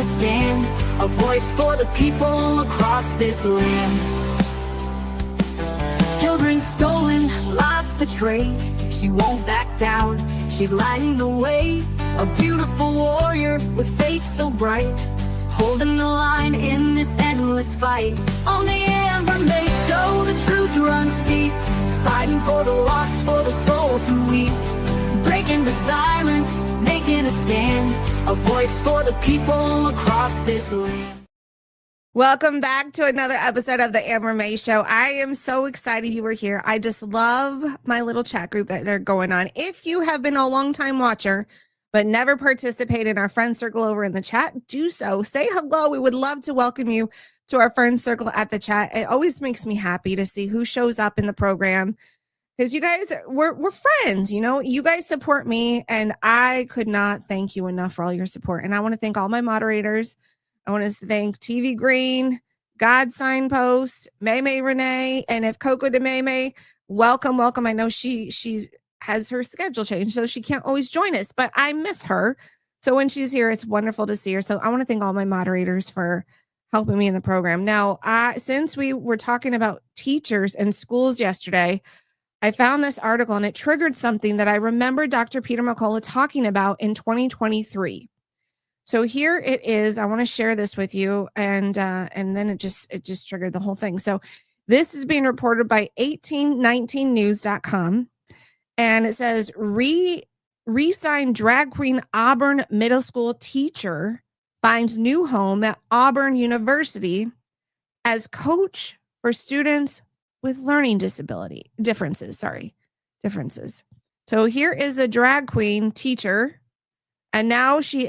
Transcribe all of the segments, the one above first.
a stand, a voice for the people across this land. Children stolen, lives betrayed, she won't back down, she's lighting the way. A beautiful warrior with faith so bright, holding the line in this endless fight. On the Amber May Show, the truth runs deep, fighting for the lost, for the souls who weep. Breaking the silence, making a stand, a voice for the people across this land. Welcome back to another episode of the Amber May Show. I am so excited you were here. I just love my little chat group that are going on. If you have been a long-time watcher but never participate in our friend circle over in the chat, do so. Say hello. We would love to welcome you to our friend circle at the chat. It always makes me happy to see who shows up in the program, because you guys, we're friends. You know, you guys support me, and I could not thank you enough for all your support. And I want to thank all my moderators. I want to thank TV Green, God Signpost, May Renee, and if Coco de May, welcome. I know she has her schedule changed, so she can't always join us, but I miss her. So when she's here, it's wonderful to see her. So I want to thank all my moderators for helping me in the program. Now, since we were talking about teachers and schools yesterday, I found this article and it triggered something that I remember Dr. Peter McCullough talking about in 2023. So here it is. I want to share this with you, and then it just triggered the whole thing. So this is being reported by 1819news.com, and it says re-signed drag queen Auburn middle school teacher finds new home at Auburn University as coach for students with learning differences. So here is the drag queen teacher, and now he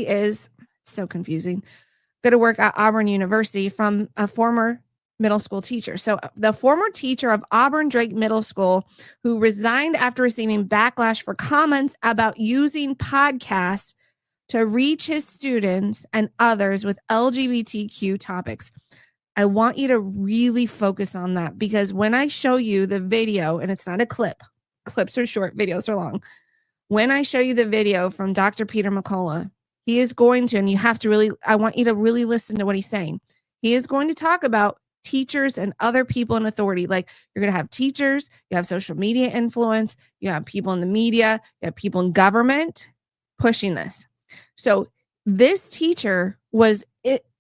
is so confusing, going to work at Auburn University from a former middle school teacher. So the former teacher of Auburn Drake Middle School, who resigned after receiving backlash for comments about using podcasts to reach his students and others with LGBTQ topics. I want you to really focus on that, because when I show you the video, and it's not a clip, clips are short, videos are long. When I show you the video from Dr. Peter McCullough, he is going to, and you have to really, I want you to really listen to what he's saying. He is going to talk about teachers and other people in authority. Like, you're going to have teachers, you have social media influence, you have people in the media, you have people in government pushing this. So this teacher was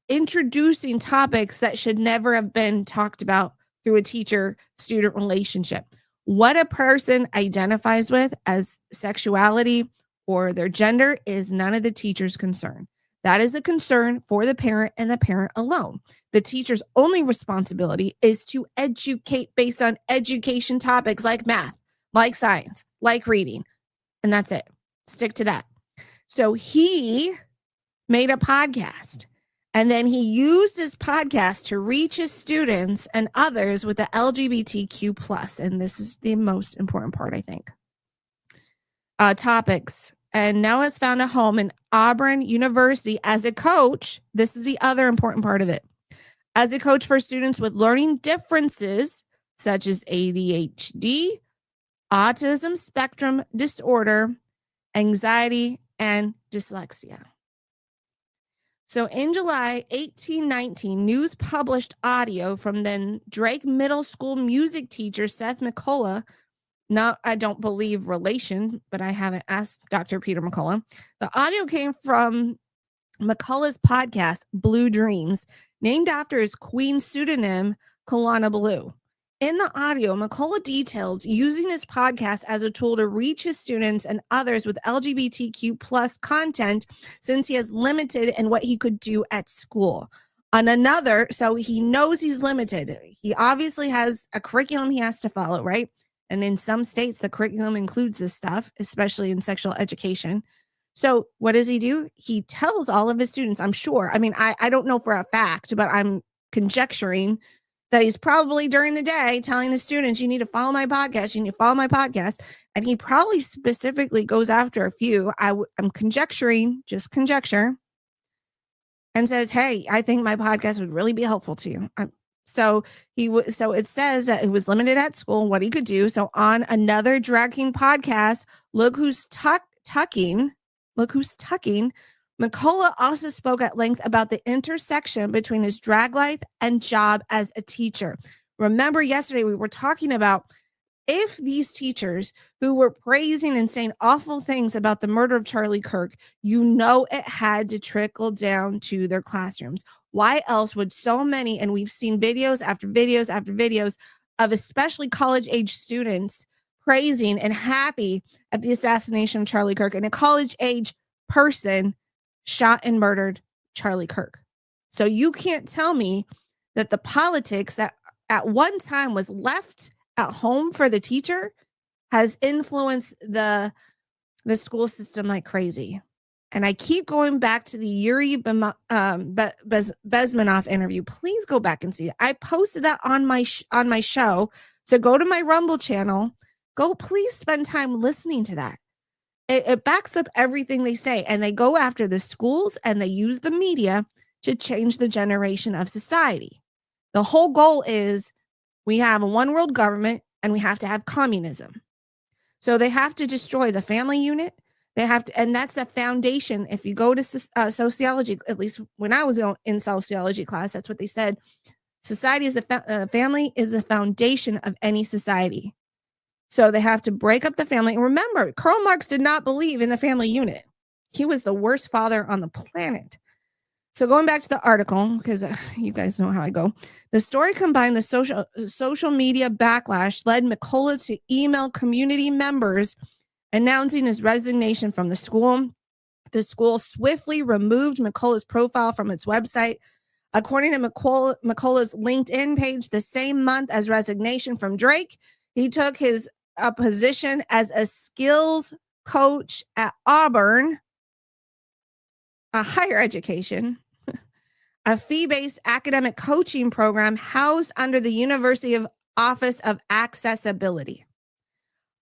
introducing topics that should never have been talked about through a teacher-student relationship. What a person identifies with as sexuality or their gender is none of the teacher's concern. That is a concern for the parent and the parent alone. The teacher's only responsibility is to educate based on education topics like math, like science, like reading, and that's it. Stick to that. So he made a podcast, and then he used his podcast to reach his students and others with the LGBTQ+, and this is the most important part, I think, topics, and now has found a home in Auburn University as a coach. This is the other important part of it. As a coach for students with learning differences such as ADHD, autism spectrum disorder, anxiety, and dyslexia. So in July 1819, news published audio from then Drake Middle School music teacher Seth McCullough. Now, I don't believe relation, but I haven't asked Dr. Peter McCullough. The audio came from McCullough's podcast, Blue Dreams, named after his queen pseudonym, Kalana Blue. In the audio, McCullough details using his podcast as a tool to reach his students and others with LGBTQ+ content, since he has limited in what he could do at school. On another, so he knows he's limited. He obviously has a curriculum he has to follow, right? And in some states, the curriculum includes this stuff, especially in sexual education. So what does he do? He tells all of his students, I'm sure. I mean, I don't know for a fact, but I'm conjecturing that he's probably during the day telling his students, you need to follow my podcast. You need to follow my podcast. And he probably specifically goes after a few. I'm conjecturing, just conjecture, and says, hey, I think my podcast would really be helpful to you. So it says that it was limited at school, what he could do. So on another Drag King podcast, Look Who's Tucking McCullough also spoke at length about the intersection between his drag life and job as a teacher. Remember, yesterday we were talking about if these teachers who were praising and saying awful things about the murder of Charlie Kirk, it had to trickle down to their classrooms. Why else would so many, and we've seen videos after videos after videos of especially college-age students praising and happy at the assassination of Charlie Kirk, and a college-age person shot and murdered Charlie Kirk. So you can't tell me that the politics that at one time was left at home for the teacher has influenced the school system like crazy. And I keep going back to the Yuri Bezmenov interview. Please go back and see it. I posted that on my show. So go to my Rumble channel. Go, please spend time listening to that. It backs up everything they say, and they go after the schools and they use the media to change the generation of society. The whole goal is we have a one world government and we have to have communism. So they have to destroy the family unit. They have to, and that's the foundation. If you go to sociology, at least when I was in sociology class, that's what they said. Society is family is the foundation of any society. So they have to break up the family. And remember, Karl Marx did not believe in the family unit. He was the worst father on the planet. So going back to the article, because you guys know how I go, the story combined the social media backlash led McCullough to email community members announcing his resignation from the school. The school swiftly removed McCullough's profile from its website. According to McCullough's LinkedIn page, the same month as resignation from Drake, he took his position as a skills coach at Auburn, a higher education, a fee-based academic coaching program housed under the University of Office of Accessibility.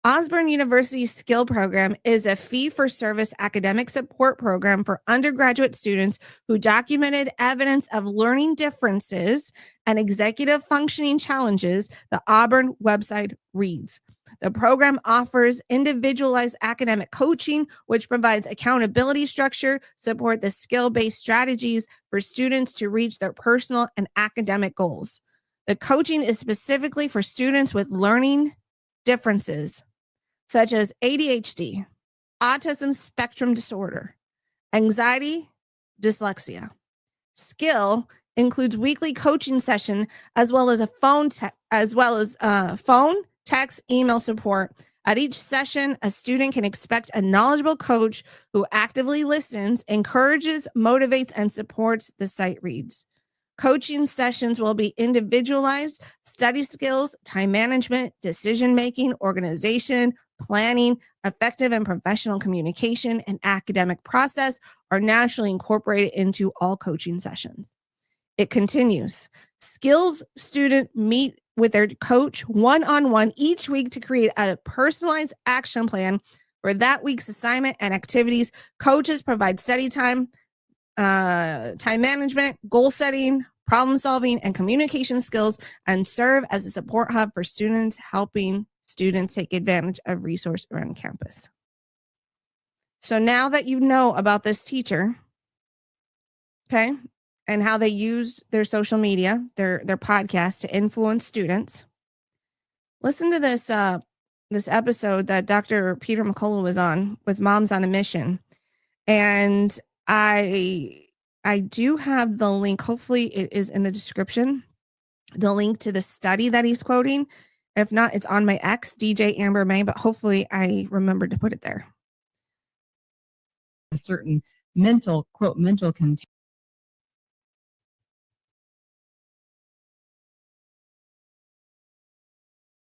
Osborne University's skill program is a fee-for-service academic support program for undergraduate students who documented evidence of learning differences and executive functioning challenges, the Auburn website reads. The program offers individualized academic coaching, which provides accountability structure, support the skill-based strategies for students to reach their personal and academic goals. The coaching is specifically for students with learning differences, such as ADHD, autism spectrum disorder, anxiety, dyslexia. Skill includes weekly coaching session as well as phone, text, email support. At each session, a student can expect a knowledgeable coach who actively listens, encourages, motivates, and supports, the site reads. Coaching sessions will be individualized. Study skills, time management, decision-making, organization, planning, effective and professional communication, and academic process are naturally incorporated into all coaching sessions. It continues. Skills students meet with their coach one-on-one each week to create a personalized action plan for that week's assignment and activities. Coaches provide study time, time management, goal setting, problem solving, and communication skills, and serve as a support hub for students, helping students take advantage of resources around campus. So now that you know about this teacher, okay, and how they used their social media, their podcast to influence students, listen to this this episode that Dr. Peter McCullough was on with Moms on a Mission. And I do have the link. Hopefully it is in the description, the link to the study that he's quoting. If not, it's on my ex, DJ Amber May, but hopefully I remembered to put it there. A certain mental containment.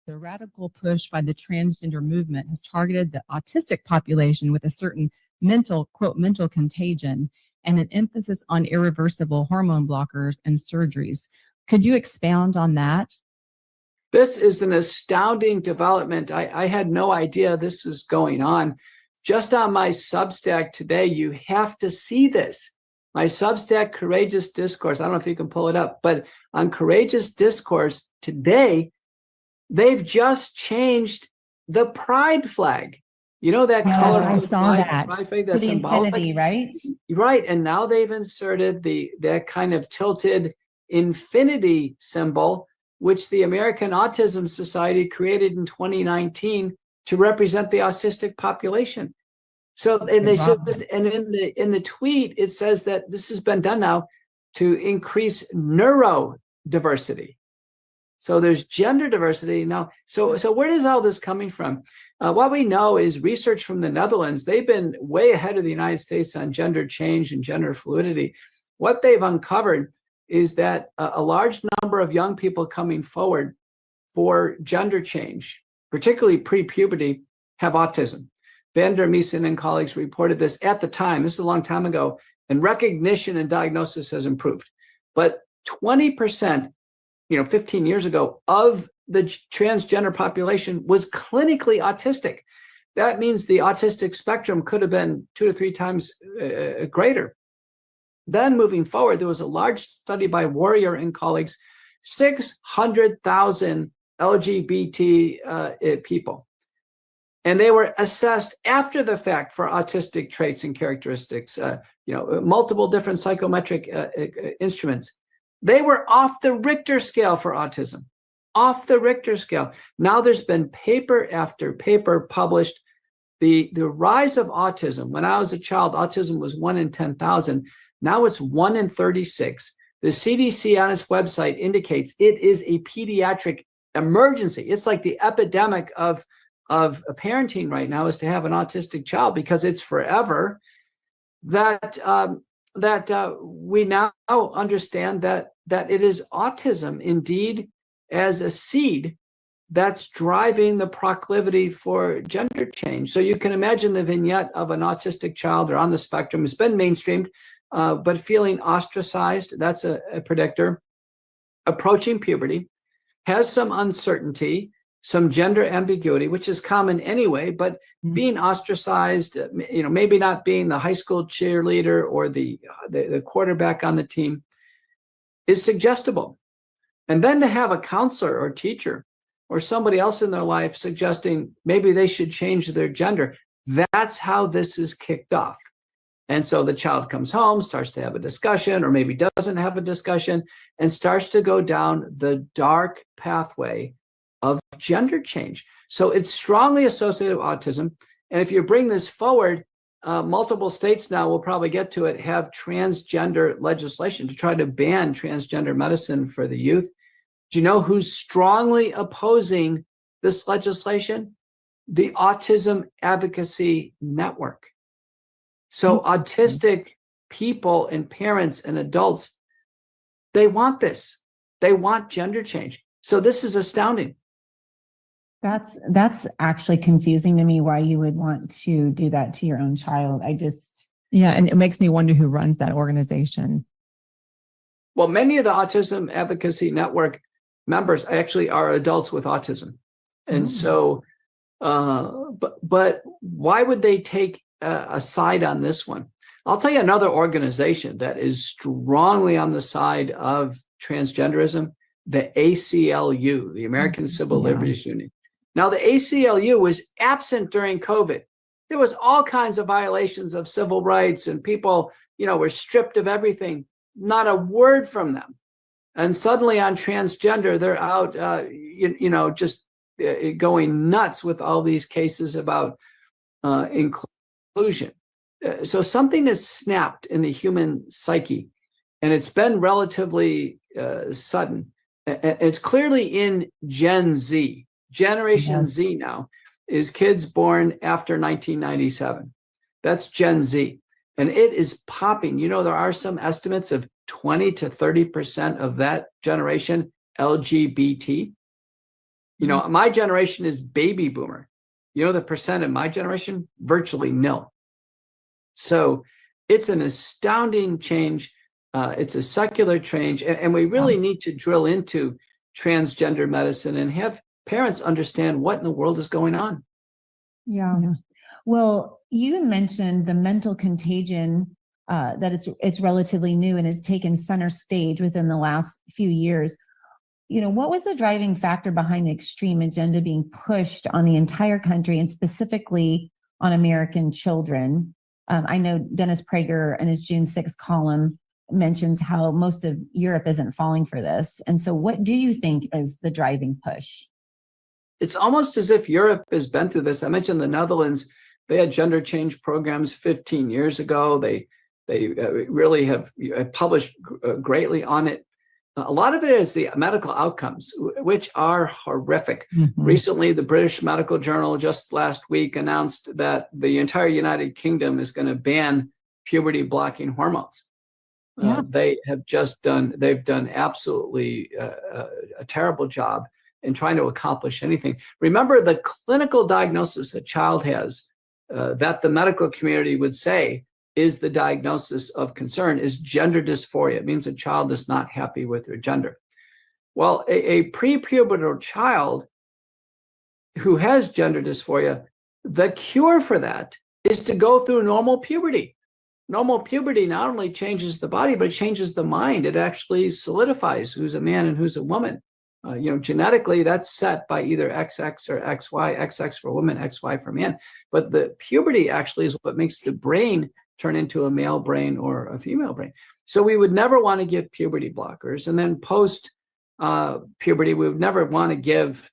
The radical push by the transgender movement has targeted the autistic population with a certain mental contagion and an emphasis on irreversible hormone blockers and surgeries. Could you expound on that? This is an astounding development. I had no idea this was going on. Just on my Substack today, you have to see this. My Substack, Courageous Discourse, I don't know if you can pull it up, but on Courageous Discourse today, they've just changed the pride flag. You know that Yes, color? I saw that. trifig, To that's the symbolic. infinity, right? Right. And now they've inserted that kind of tilted infinity symbol, which the American Autism Society created in 2019 to represent the autistic population. So, and they Wow. show, and in the tweet, it says that this has been done now to increase neurodiversity. So there's gender diversity now. So where is all this coming from? What we know is research from the Netherlands. They've been way ahead of the United States on gender change and gender fluidity. What they've uncovered is that a large number of young people coming forward for gender change, particularly pre-puberty, have autism. Van der Meesen and colleagues reported this at the time. This is a long time ago, and recognition and diagnosis has improved. But 20%, 15 years ago, of the transgender population was clinically autistic. That means the autistic spectrum could have been 2 to 3 times greater. Then moving forward, there was a large study by Warrior and colleagues, 600,000 LGBT people. And they were assessed after the fact for autistic traits and characteristics, multiple different psychometric instruments. They were off the Richter scale for autism, off the Richter scale. Now there's been paper after paper published. The rise of autism. When I was a child, autism was 1 in 10,000. Now it's 1 in 36. The CDC on its website indicates it is a pediatric emergency. It's like the epidemic of parenting right now is to have an autistic child, because it's forever. That we now understand that it is autism indeed as a seed that's driving the proclivity for gender change. So you can imagine the vignette of an autistic child or on the spectrum. It's been mainstreamed, but feeling ostracized, that's a predictor. Approaching puberty, has some uncertainty, some gender ambiguity, which is common anyway, but being ostracized, maybe not being the high school cheerleader or the quarterback on the team is suggestible. And then to have a counselor or teacher or somebody else in their life suggesting maybe they should change their gender, that's how this is kicked off. And so the child comes home, starts to have a discussion, or maybe doesn't have a discussion, and starts to go down the dark pathway of gender change. So it's strongly associated with autism. And if you bring this forward, multiple states now, we'll probably get to it, have transgender legislation to try to ban transgender medicine for the youth. Do you know who's strongly opposing this legislation? The Autism Advocacy Network. So autistic people and parents and adults, they want this. They want gender change. So this is astounding. That's actually confusing to me, why you would want to do that to your own child. Yeah, and it makes me wonder who runs that organization. Well, many of the Autism Advocacy Network members actually are adults with autism. And so, but why would they take a side on this one? I'll tell you another organization that is strongly on the side of transgenderism, the ACLU, the American Civil Liberties Union. Now, the ACLU was absent during COVID. There was all kinds of violations of civil rights, and people, were stripped of everything. Not a word from them. And suddenly on transgender, they're out, just going nuts with all these cases about inclusion. So something has snapped in the human psyche, and it's been relatively sudden. It's clearly in Gen Z. Generation Z now is kids born after 1997. That's Gen Z. And it is popping. There are some estimates of 20 to 30% of that generation LGBT. My generation is baby boomer. The percent in my generation, virtually nil. So it's an astounding change. It's a secular change. And we really need to drill into transgender medicine and have parents understand what in the world is going on. Yeah. Well, you mentioned the mental contagion, that it's relatively new and has taken center stage within the last few years. What was the driving factor behind the extreme agenda being pushed on the entire country, and specifically on American children. I know Dennis Prager in his June 6th column mentions how most of Europe isn't falling for this. And so what do you think is the driving push? It's almost as if Europe has been through this. I mentioned the Netherlands. They had gender change programs 15 years ago. They really have published greatly on it. A lot of it is the medical outcomes, which are horrific. Mm-hmm. Recently, the British Medical Journal just last week announced that the entire United Kingdom is going to ban puberty blocking hormones. Yeah. They've done absolutely a terrible job in trying to accomplish anything. Remember, the clinical diagnosis a child has that the medical community would say is the diagnosis of concern is gender dysphoria. It means a child is not happy with their gender. Well, a prepubertal child who has gender dysphoria, the cure for that is to go through normal puberty. Normal puberty not only changes the body, but it changes the mind. It actually solidifies who's a man and who's a woman. Genetically, that's set by either XX or XY, XX for woman, XY for man. But the puberty actually is what makes the brain turn into a male brain or a female brain. So we would never want to give puberty blockers. And then post puberty, we would never want to give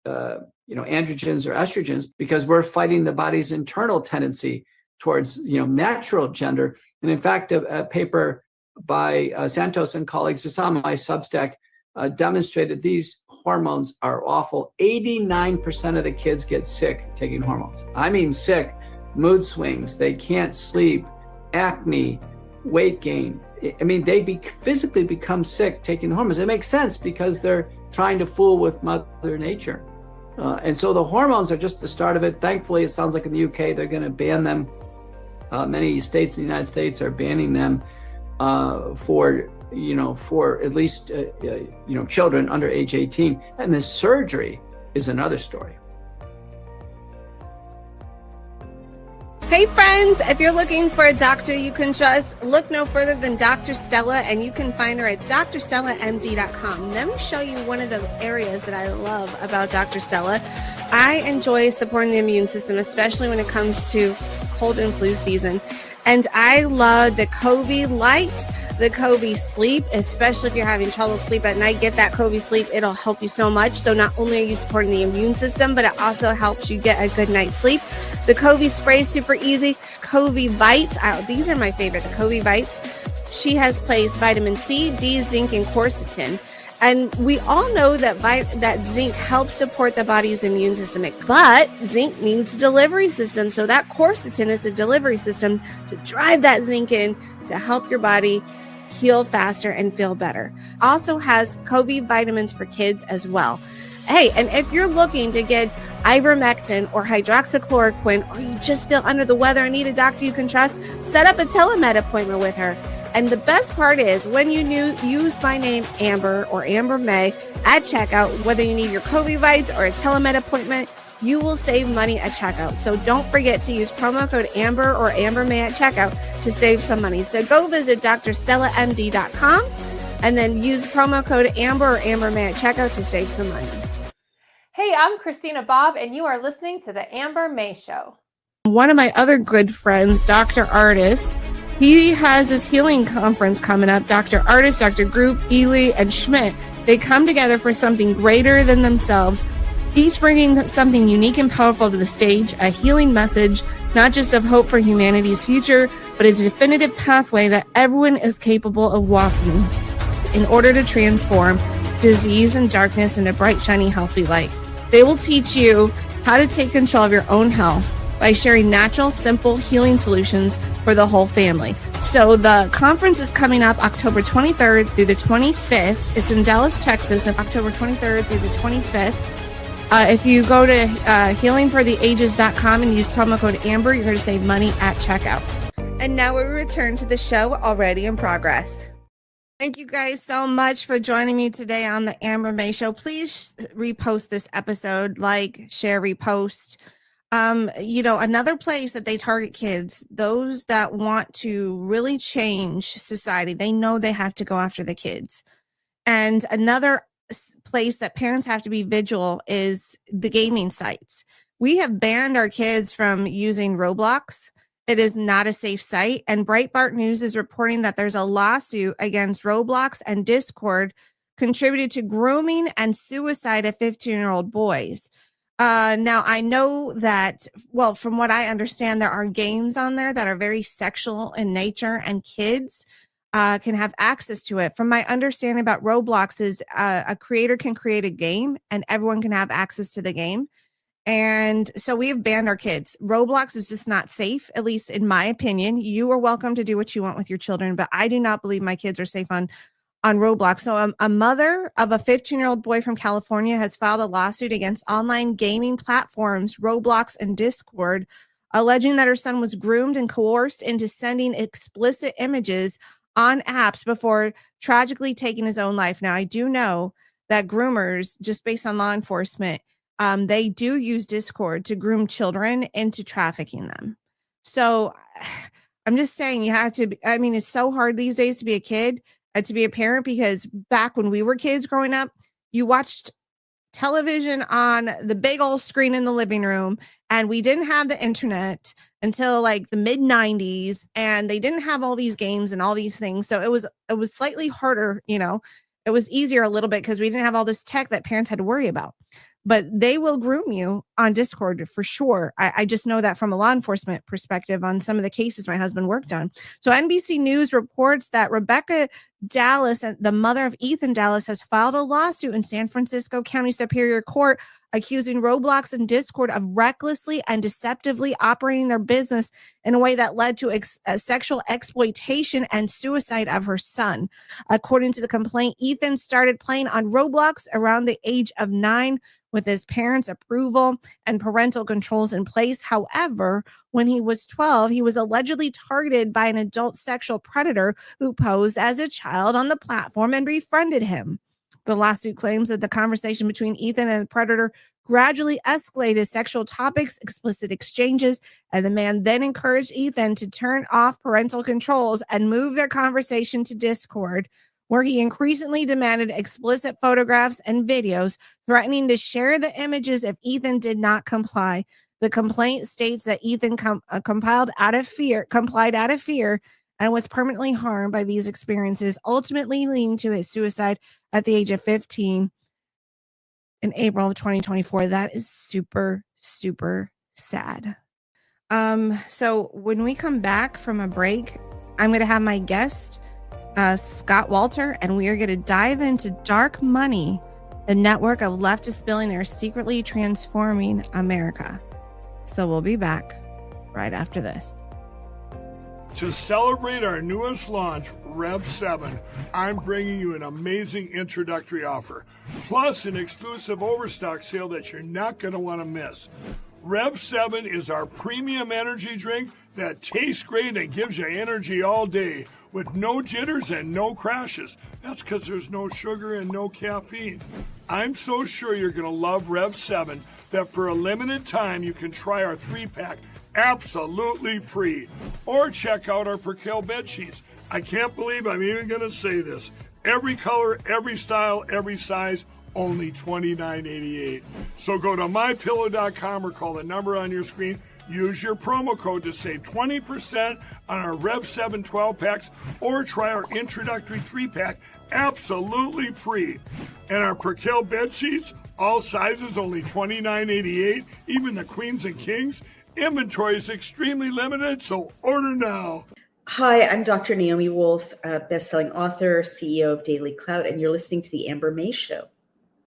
androgens or estrogens, because we're fighting the body's internal tendency towards natural gender. And in fact, a paper by Santos and colleagues, it's on my Substack, demonstrated these hormones are awful. 89% of the kids get sick taking hormones. I mean sick, mood swings, they can't sleep, acne, weight gain. I mean, they physically become sick taking hormones. It makes sense because they're trying to fool with Mother Nature. And so the hormones are just the start of it. Thankfully, it sounds like in the UK, they're going to ban them. Many states in the United States are banning them for at least, children under age 18. And the surgery is another story. Hey friends, if you're looking for a doctor you can trust, look no further than Dr. Stella, and you can find her at drstellamd.com. Let me show you one of the areas that I love about Dr. Stella. I enjoy supporting the immune system, especially when it comes to cold and flu season. And I love the Covey Light, the Covey Sleep, especially if you're having trouble sleep at night. Get that Covey Sleep. It'll help you so much. So not only are you supporting the immune system, but it also helps you get a good night's sleep. The Covey Spray is super easy. Covey Bites. These are my favorite, the Covey Bites. She has placed vitamin C, D, zinc, and quercetin. And we all know that that zinc helps support the body's immune system, but zinc needs a delivery system. So that quercetin is the delivery system to drive that zinc in to help your body heal faster and feel better. Also has Covey vitamins for kids as well. Hey, and if you're looking to get ivermectin or hydroxychloroquine, or you just feel under the weather and need a doctor you can trust, set up a telemed appointment with her. And the best part is when you use my name, Amber or Amber May, at checkout, whether you need your Covey Bites or a telemed appointment, you will save money at checkout. So don't forget to use promo code Amber or Amber May at checkout to save some money. So go visit drstellamd.com and then use promo code Amber or Amber May at checkout to save some money. Hey, I'm Christina Bobb, and you are listening to The Amber May Show. One of my other good friends, Dr. Artis, he has this healing conference coming up. Dr. Artis, Dr. Group, Ely, and Schmidt, they come together for something greater than themselves, each bringing something unique and powerful to the stage, a healing message, not just of hope for humanity's future, but a definitive pathway that everyone is capable of walking in order to transform disease and darkness into bright, shiny, healthy light. They will teach you how to take control of your own health by sharing natural, simple healing solutions for the whole family. So the conference is coming up October 23rd through the 25th. It's in Dallas, Texas, October 23rd through the 25th. If you go to healingfortheages.com and use promo code Amber, you're going to save money at checkout. And now we return to the show already in progress. Thank you guys so much for joining me today on the Amber May Show. Please repost this episode, like, share, repost. Another place that they target kids, those that want to really change society, they know they have to go after the kids. And another place that parents have to be vigilant is the gaming sites. We have banned our kids from using Roblox. It is not a safe site. And Breitbart News is reporting that there's a lawsuit against Roblox and Discord contributed to grooming and suicide of 15-year-old boys. Now, I know that, well, from what I understand, there are games on there that are very sexual in nature, and kids can have access to it. From my understanding about Roblox is a creator can create a game and everyone can have access to the game. And so we have banned our kids. Roblox is just not safe, at least in my opinion. You are welcome to do what you want with your children, but I do not believe my kids are safe on Roblox. So a mother of a 15-year-old boy from California has filed a lawsuit against online gaming platforms, Roblox and Discord, alleging that her son was groomed and coerced into sending explicit images on apps before tragically taking his own life. Now, I do know that groomers, just based on law enforcement, they do use Discord to groom children into trafficking them. So I'm just saying you have to, I mean, it's so hard these days to be a kid and to be a parent, because back when we were kids growing up, you watched television on the big old screen in the living room, and we didn't have the internet until like the mid 90s, and they didn't have all these games and all these things. So it was slightly harder, you know, it was easier a little bit because we didn't have all this tech that parents had to worry about. But they will groom you on Discord for sure. I just know that from a law enforcement perspective on some of the cases my husband worked on. So NBC News reports that Rebecca Dallas, the mother of Ethan Dallas, has filed a lawsuit in San Francisco County Superior Court accusing Roblox and Discord of recklessly and deceptively operating their business in a way that led to sexual exploitation and suicide of her son. According to the complaint, Ethan started playing on Roblox around the age of 9 with his parents' approval and parental controls in place. However, when he was 12, he was allegedly targeted by an adult sexual predator who posed as a child on the platform and befriended him. The lawsuit claims that the conversation between Ethan and the predator gradually escalated sexual topics, explicit exchanges, and the man then encouraged Ethan to turn off parental controls and move their conversation to Discord, where he increasingly demanded explicit photographs and videos, threatening to share the images if Ethan did not comply. The complaint states that Ethan complied out of fear, and was permanently harmed by these experiences, ultimately leading to his suicide at the age of 15 in April of 2024. That is super, super sad. So when we come back from a break, I'm going to have my guest, Scott Walter, and we are going to dive into dark money, the network of leftist billionaires secretly transforming America. So we'll be back right after this. To celebrate our newest launch, Rev 7, I'm bringing you an amazing introductory offer, plus an exclusive overstock sale that you're not going to want to miss. Rev 7 is our premium energy drink that tastes great and gives you energy all day with no jitters and no crashes. That's because there's no sugar and no caffeine. I'm so sure you're going to love Rev 7 that for a limited time you can try our 3-pack absolutely free. Or check out our Percale bed sheets. I can't believe I'm even going to say this. Every color, every style, every size, only $29.88. So go to mypillow.com or call the number on your screen. Use your promo code to save 20% on our Rev 7 12-packs or try our introductory 3-pack absolutely free. And our Percale bed sheets, all sizes, only $29.88, even the queens and kings. Inventory is extremely limited, so order now. Hi, I'm Dr. Naomi Wolf, best-selling author, CEO of Daily Clout, and you're listening to The Amber May Show.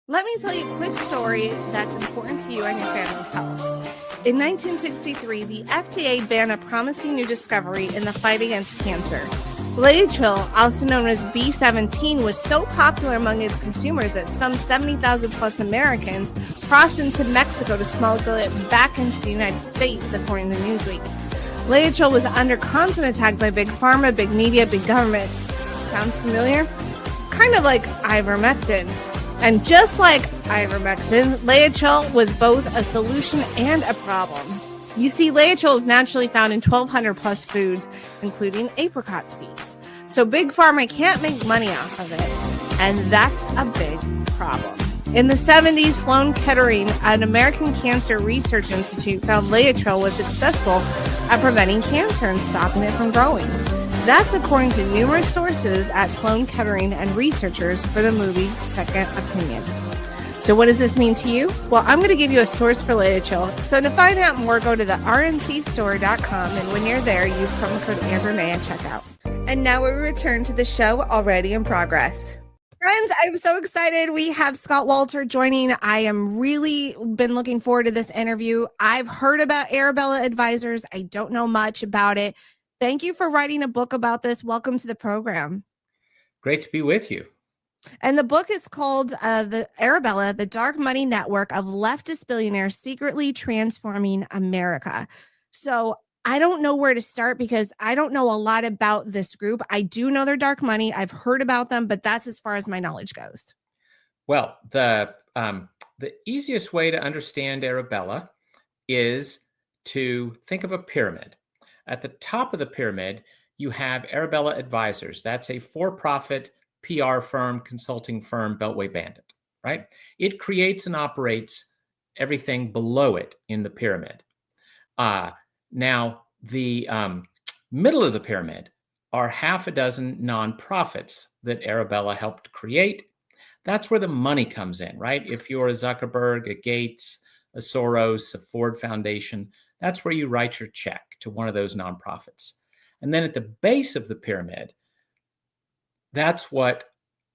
Let me tell you a quick story that's important to you and your family's health. In 1963, the FDA banned a promising new discovery in the fight against cancer. Laetrile, also known as B17, was so popular among its consumers that some 70,000 plus Americans crossed into Mexico to smuggle it back into the United States, according to Newsweek. Laetrile was under constant attack by big pharma, big media, big government. Sounds familiar? Kind of like ivermectin. And just like ivermectin, Laetrile was both a solution and a problem. You see, Laetrile is naturally found in 1,200 plus foods, including apricot seeds. So Big Pharma can't make money off of it, and that's a big problem. In the 70s, Sloan Kettering, an American cancer research institute, found Laetrile was successful at preventing cancer and stopping it from growing. That's according to numerous sources at Sloan Kettering and researchers for the movie Second Opinion. So what does this mean to you? Well, I'm going to give you a source for Laetrile. So to find out more, go to the rncstore.com, and when you're there, use promo code AmberMay at checkout. And now we return to the show already in progress. Friends, I'm so excited. We have Scott Walter joining. I am really been looking forward to this interview. I've heard about Arabella Advisors. I don't know much about it. Thank you for writing a book about this. Welcome to the program. Great to be with you. And the book is called the Arabella, the Dark Money Network of Leftist Billionaires Secretly Transforming America. So I don't know where to start because I don't know a lot about this group. I do know they're dark money. I've heard about them, but that's as far as my knowledge goes. Well, the easiest way to understand Arabella is to think of a pyramid. At the top of the pyramid, you have Arabella Advisors. That's a for-profit PR firm, consulting firm, Beltway Bandit, right? It creates and operates everything below it in the pyramid. Now, the middle of the pyramid are half a dozen nonprofits that Arabella helped create. That's where the money comes in, right? If you're a Zuckerberg, a Gates, a Soros, a Ford Foundation, that's where you write your check to one of those nonprofits. And then at the base of the pyramid, that's what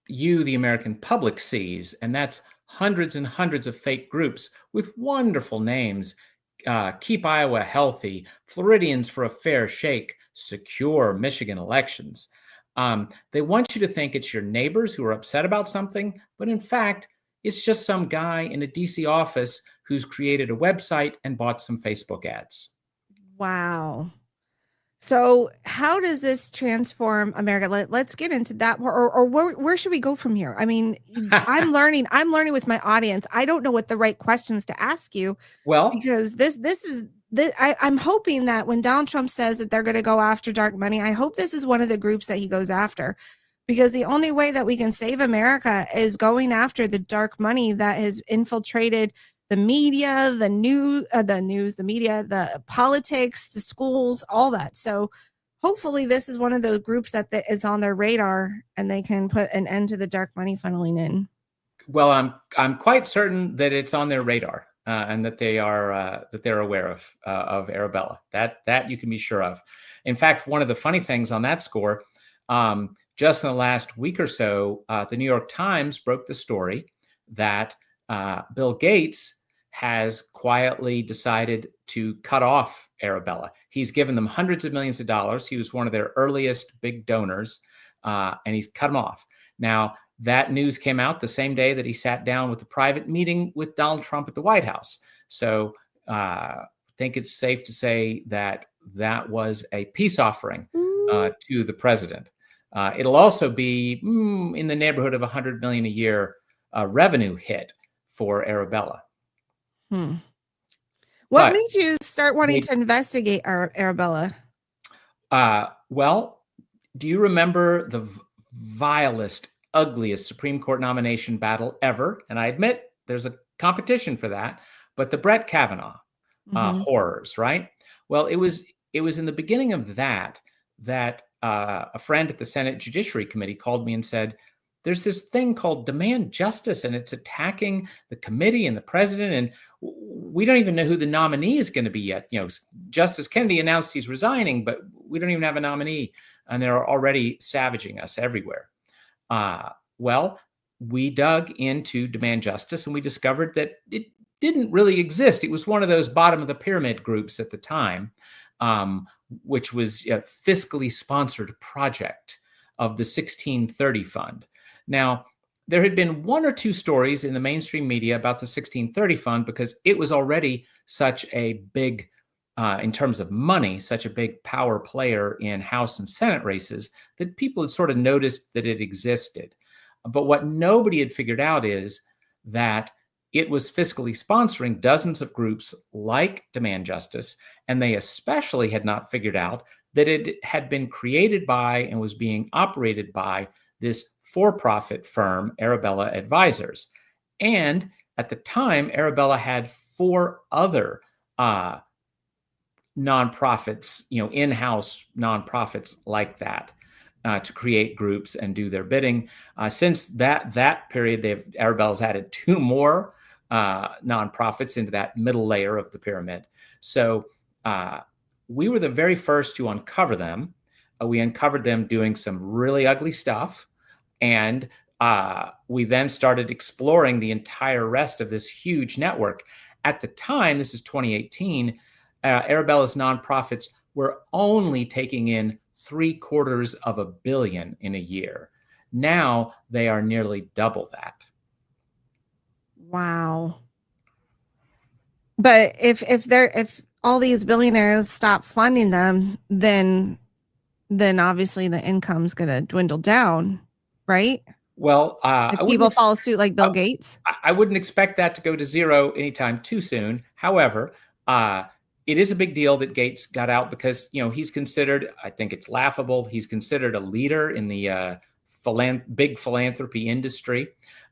you, the American public, sees. And that's hundreds and hundreds of fake groups with wonderful names. Keep Iowa Healthy, Floridians for a Fair Shake, Secure Michigan Elections. They want you to think it's your neighbors who are upset about something, but in fact, it's just some guy in a DC office who's created a website and bought some Facebook ads. Wow. So how does this transform America? Let's get into that. Or where should we go from here? I mean, I'm learning with my audience. I don't know what the right questions to ask you. Well, because I'm hoping that when Donald Trump says that they're going to go after dark money, I hope this is one of the groups that he goes after, because the only way that we can save America is going after the dark money that has infiltrated the media, the news, the media, the politics, the schools, all that. So hopefully this is one of the groups that is on their radar and they can put an end to the dark money funneling in. Well, I'm quite certain that it's on their radar and that they're aware of Arabella. That you can be sure of. In fact, one of the funny things on that score, just in the last week or so, the New York Times broke the story that Bill Gates has quietly decided to cut off Arabella. He's given them hundreds of millions of dollars. He was one of their earliest big donors, and he's cut them off. Now, that news came out the same day that he sat down with a private meeting with Donald Trump at the White House. So I think it's safe to say that that was a peace offering to the president. It'll also be in the neighborhood of $100 million a year revenue hit for Arabella. What made you start wanting to investigate Arabella? Well, do you remember the vilest, ugliest Supreme Court nomination battle ever? And I admit there's a competition for that, but the Brett Kavanaugh horrors, right? Well, it was in the beginning of that a friend at the Senate Judiciary Committee called me and said, there's this thing called demand justice, and it's attacking the committee and the president, and we don't even know who the nominee is going to be yet. You know, Justice Kennedy announced he's resigning, but we don't even have a nominee, and they're already savaging us everywhere. Well, we dug into demand justice, and we discovered that it didn't really exist. It was one of those bottom of the pyramid groups at the time, which was a fiscally sponsored project of the 1630 Fund. Now, there had been one or two stories in the mainstream media about the 1630 Fund because it was already such a big, in terms of money, such a big power player in House and Senate races that people had sort of noticed that it existed. But what nobody had figured out is that it was fiscally sponsoring dozens of groups like Demand Justice, and they especially had not figured out that it had been created by and was being operated by this for-profit firm, Arabella Advisors. And at the time, Arabella had 4 other nonprofits, in-house nonprofits like that, to create groups and do their bidding. Since that period, Arabella's added 2 more nonprofits into that middle layer of the pyramid. So we were the very first to uncover them. We uncovered them doing some really ugly stuff, and we then started exploring the entire rest of this huge network. At the time, this is 2018, Arabella's nonprofits were only taking in $750 million in a year. Now they are nearly double that. Wow. But if all these billionaires stop funding them, then obviously the income's going to dwindle down, right? Well, if people follow suit like Bill Gates. I wouldn't expect that to go to zero anytime too soon. However, it is a big deal that Gates got out because, he's considered, I think it's laughable, he's considered a leader in the big philanthropy industry.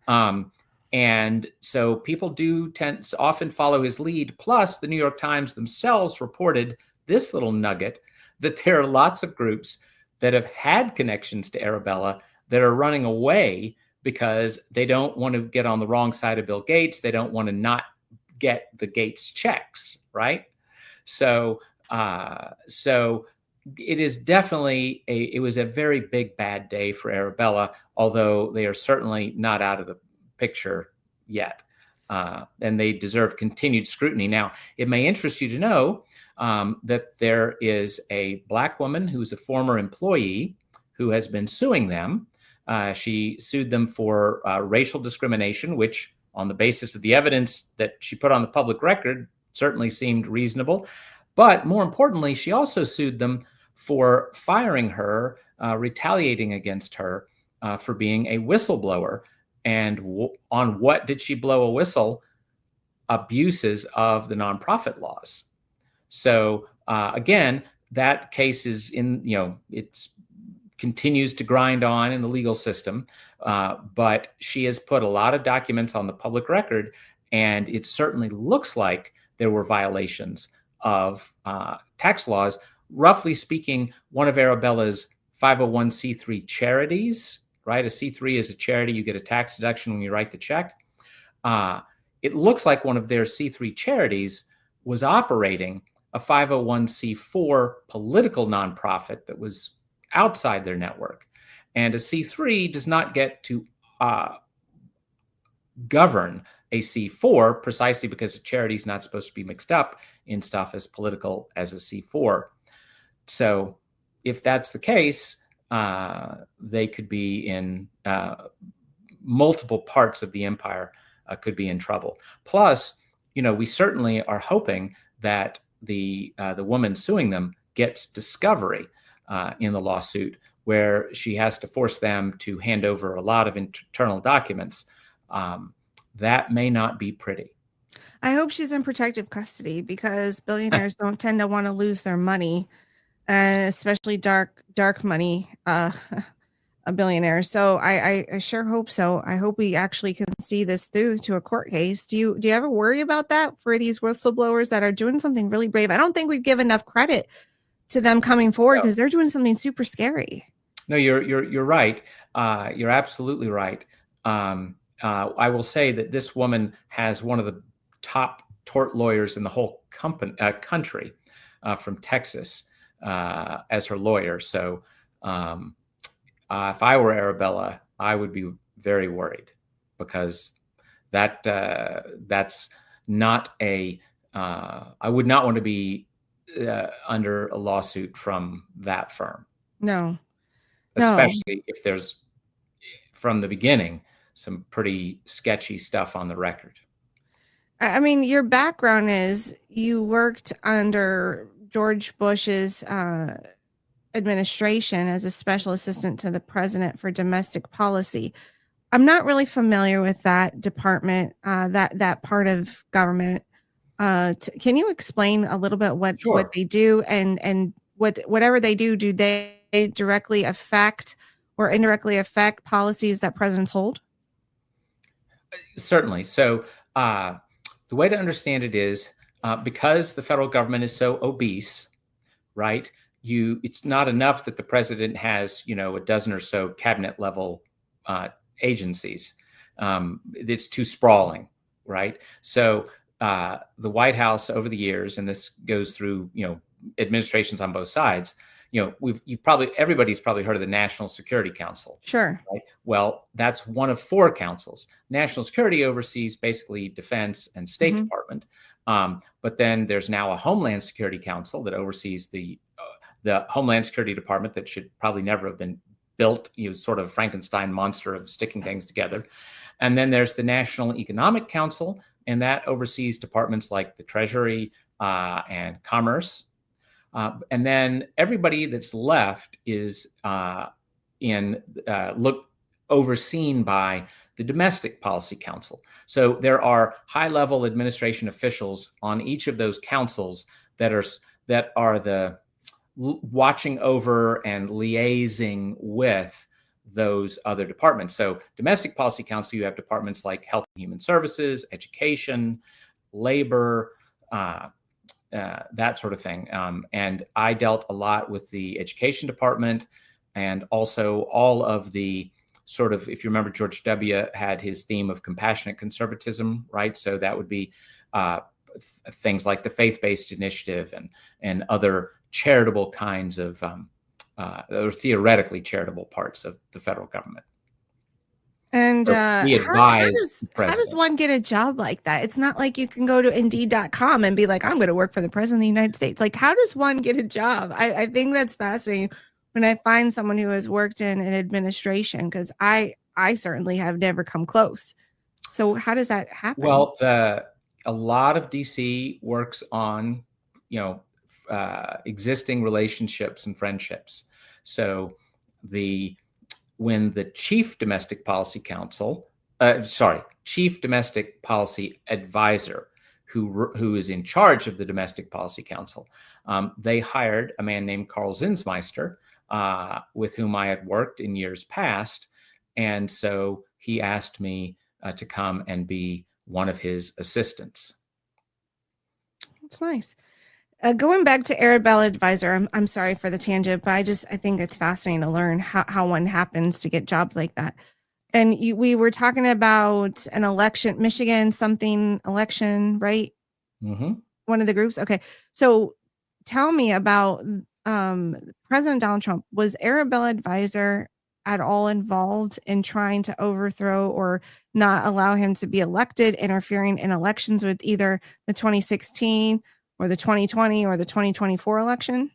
And so people do often follow his lead. Plus, the New York Times themselves reported this little nugget that there are lots of groups that have had connections to Arabella that are running away because they don't want to get on the wrong side of Bill Gates. They don't want to not get the Gates checks, right? So it is definitely it was a very big bad day for Arabella, although they are certainly not out of the picture yet. And they deserve continued scrutiny. Now, it may interest you to know that there is a Black woman who's a former employee who has been suing them. She sued them for racial discrimination, which on the basis of the evidence that she put on the public record certainly seemed reasonable. But more importantly, she also sued them for firing her, retaliating against her for being a whistleblower. And on what did she blow a whistle? Abuses of the nonprofit laws. So again, that case is it's continues to grind on in the legal system, but she has put a lot of documents on the public record, and it certainly looks like there were violations of tax laws. Roughly speaking, one of Arabella's 501c3 charities, right? A C3 is a charity. You get a tax deduction when you write the check. It looks like one of their C3 charities was operating a 501c4 political nonprofit that was outside their network. And a C3 does not get to govern a C4 precisely because a charity is not supposed to be mixed up in stuff as political as a C4. So if that's the case, they could be in multiple parts of the empire could be in trouble. Plus, we certainly are hoping that the woman suing them gets discovery in the lawsuit, where she has to force them to hand over a lot of internal documents. That may not be pretty. I hope she's in protective custody because billionaires don't tend to want to lose their money, and especially dark money, a billionaire. So I sure hope so. I hope we actually can see this through to a court case. Do you ever worry about that for these whistleblowers that are doing something really brave? I don't think we give enough credit to them coming forward because they're doing something super scary. No, you're right. You're absolutely right. I will say that this woman has one of the top tort lawyers in the whole country from Texas as her lawyer. So if I were Arabella, I would be very worried because that's not a. I would not want to be under a lawsuit from that firm. No. Especially if there's from the beginning some pretty sketchy stuff on the record. I mean, your background is you worked under George Bush's administration as a special assistant to the president for domestic policy. I'm not really familiar with that department, that part of government. Can you explain a little bit what they do and whatever they do they directly affect or indirectly affect policies that presidents hold? Certainly. So the way to understand it is because the federal government is so obese, right? It's not enough that the president has, a dozen or so cabinet level agencies. It's too sprawling, right? So the White House over the years, and this goes through, administrations on both sides, everybody's probably heard of the National Security Council. Sure. Right? Well, that's one of 4 councils. National Security oversees basically defense and State Department. But then there's now a Homeland Security Council that oversees the Homeland Security Department that should probably never have been built, sort of Frankenstein monster of sticking things together. And then there's the National Economic Council, and that oversees departments like the Treasury and Commerce. And then everybody that's left is overseen by the Domestic Policy Council. So there are high-level administration officials on each of those councils that are the watching over and liaising with those other departments. So Domestic Policy Council, you have departments like Health and Human Services, Education, Labor, that sort of thing. And I dealt a lot with the Education Department and also all of the sort of, if you remember, George W. had his theme of compassionate conservatism, right? So that would be things like the faith-based initiative and other charitable kinds of, or theoretically charitable parts of the federal government. And how does one get a job like that? It's not like you can go to Indeed.com and be like, I'm going to work for the president of the United States. Like, how does one get a job? I think that's fascinating when I find someone who has worked in an administration, because I certainly have never come close. So how does that happen? Well, a lot of DC works on, existing relationships and friendships. So when the Chief Domestic Policy Advisor, who is in charge of the Domestic Policy Council, they hired a man named Carl Zinsmeister, with whom I had worked in years past. And so he asked me to come and be one of his assistants. That's nice. Going back to Arabella Advisor, I'm sorry for the tangent, but I think it's fascinating to learn how one happens to get jobs like that. And we were talking about an election, Michigan something election, right? Mm-hmm. One of the groups. Okay. So tell me about President Donald Trump. Was Arabella Advisor at all involved in trying to overthrow or not allow him to be elected, interfering in elections with either the 2016 or the 2020 or the 2024 election?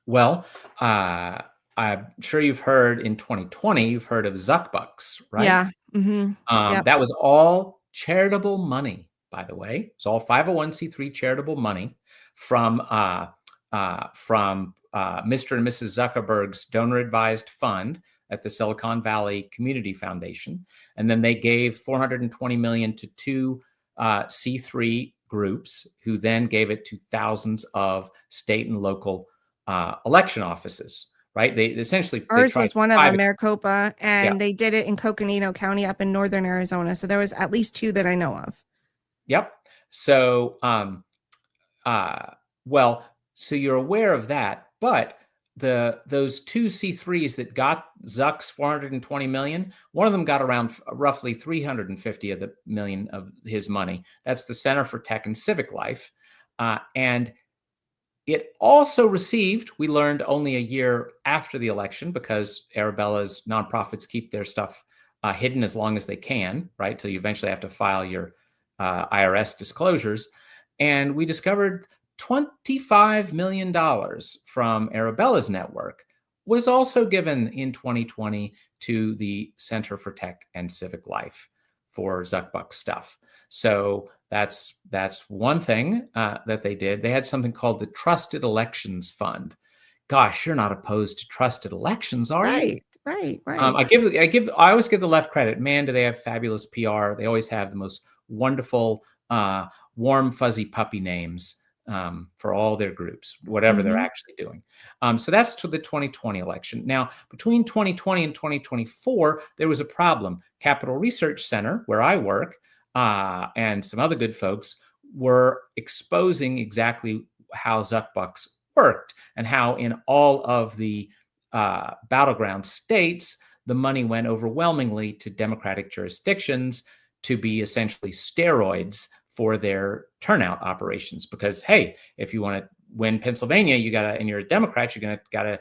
Well, I'm sure you've heard in 2020, you've heard of Zuckbucks, right? Yeah. Mm-hmm. Yep. That was all charitable money, by the way. It's all 501c3 charitable money from Mr. and Mrs. Zuckerberg's donor-advised fund at the Silicon Valley Community Foundation. And then they gave $420 million to 2 C3 groups, who then gave it to thousands of state and local election offices, right? They essentially— Ours was one of them, Maricopa, and they did it in Coconino County up in northern Arizona. So there was at least 2 that I know of. Yep. So, so you're aware of that, but those 2 C3s that got Zuck's $420 million, one of them got around roughly $350 million of his money. That's the Center for Tech and Civic Life. And it also received, we learned only a year after the election, because Arabella's nonprofits keep their stuff hidden as long as they can, right? Till you eventually have to file your IRS disclosures. And we discovered $25 million from Arabella's network was also given in 2020 to the Center for Tech and Civic Life for Zuckbuck stuff. So that's one thing that they did. They had something called the Trusted Elections Fund. Gosh, you're not opposed to trusted elections, are you? Right. I always give the left credit. Man, do they have fabulous PR. They always have the most wonderful, warm, fuzzy puppy names for all their groups, whatever they're actually doing. So that's to the 2020 election. Now, between 2020 and 2024, there was a problem. Capital Research Center, where I work, and some other good folks were exposing exactly how Zuckbucks worked and how in all of the battleground states, the money went overwhelmingly to Democratic jurisdictions to be essentially steroids for their turnout operations. Because, hey, if you want to win Pennsylvania, and you're a Democrat, you're gotta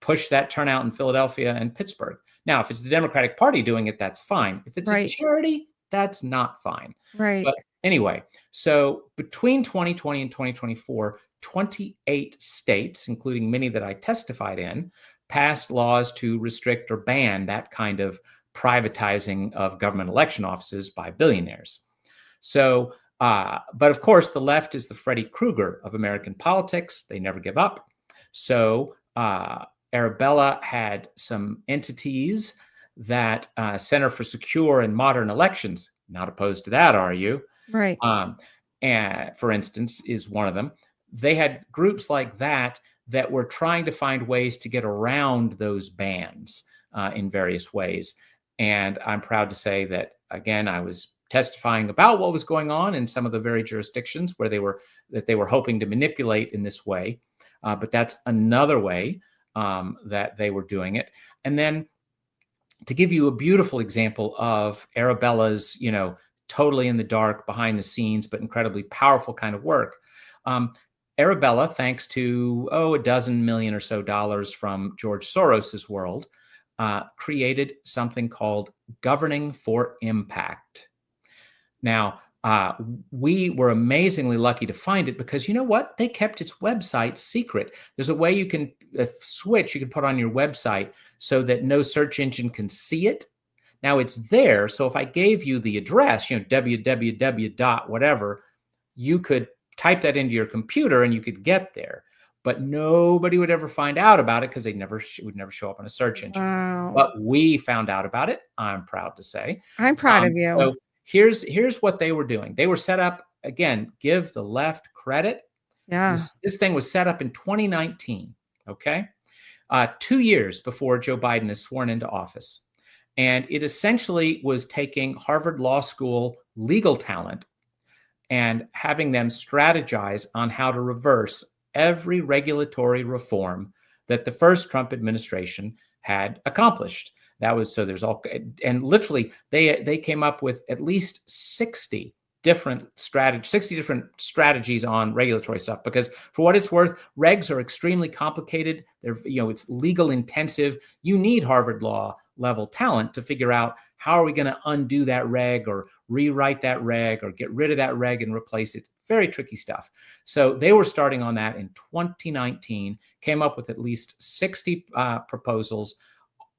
push that turnout in Philadelphia and Pittsburgh. Now, if it's the Democratic Party doing it, that's fine. If it's a charity, that's not fine. Right. But anyway, so between 2020 and 2024, 28 states, including many that I testified in, passed laws to restrict or ban that kind of privatizing of government election offices by billionaires. So, but of course, the left is the Freddy Krueger of American politics. They never give up. So Arabella had some entities that Center for Secure and Modern Elections, not opposed to that, are you? Right. And for instance, is one of them. They had groups like that that were trying to find ways to get around those bans in various ways. And I'm proud to say that, again, I was testifying about what was going on in some of the very jurisdictions where they were hoping to manipulate in this way. But that's another way that they were doing it. And then to give you a beautiful example of Arabella's, totally in the dark, behind the scenes, but incredibly powerful kind of work. Arabella, thanks to, $12 million or so from George Soros's world, created something called Governing for Impact. Now, we were amazingly lucky to find it because you know what? They kept its website secret. There's a way you can, a switch you can put on your website so that no search engine can see it. Now it's there. So if I gave you the address, www. whatever, you could type that into your computer and you could get there. But nobody would ever find out about it because it would never show up on a search engine. Wow. But we found out about it, I'm proud to say. I'm proud of you. So here's what they were doing. They were set up, again, give the left credit. Yeah. This thing was set up in 2019, okay? 2 years before Joe Biden is sworn into office. And it essentially was taking Harvard Law School legal talent and having them strategize on how to reverse every regulatory reform that the first Trump administration had accomplished. That was, so there's all, and literally they came up with at least 60 different strategies on regulatory stuff, because for what it's worth, regs are extremely complicated. They're, it's legal intensive. You need Harvard Law level talent to figure out how are we going to undo that reg or rewrite that reg or get rid of that reg and replace it. Very tricky stuff. So they were starting on that in 2019, came up with at least 60 proposals,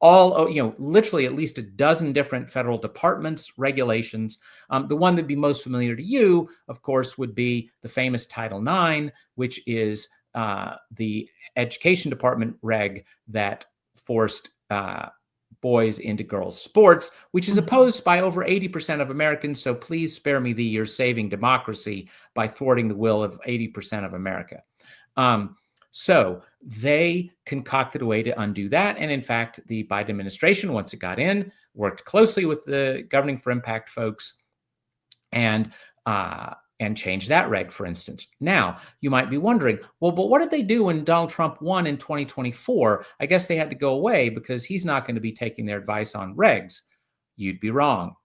all, literally at least a dozen different federal departments, regulations. The one that'd be most familiar to you, of course, would be the famous Title IX, which is the education department reg that forced boys into girls' sports, which is opposed by over 80% of Americans. So please spare me you're saving democracy by thwarting the will of 80% of America. So they concocted a way to undo that. And in fact, the Biden administration, once it got in, worked closely with the Governing for Impact folks and changed that reg, for instance. Now, you might be wondering, well, but what did they do when Donald Trump won in 2024? I guess they had to go away because he's not going to be taking their advice on regs. You'd be wrong.